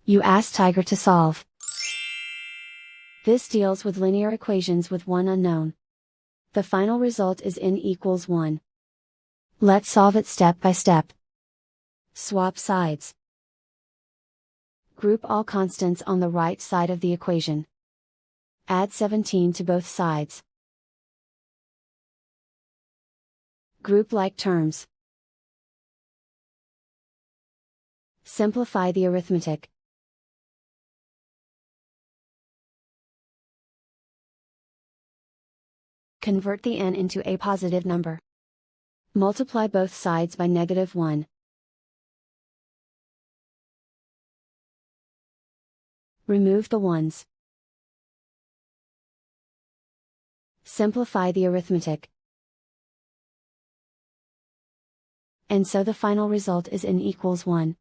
You ask Tiger to solve. This deals with linear equations with one unknown. The final result is n equals 1. Let's solve it step by step. Swap sides. Group all constants on the right side of the equation. Add 17 to both sides. Group like terms. Simplify the arithmetic. Convert the n into a positive number. Multiply both sides by -1. Remove the ones. Simplify the arithmetic. And so the final result is n equals 1.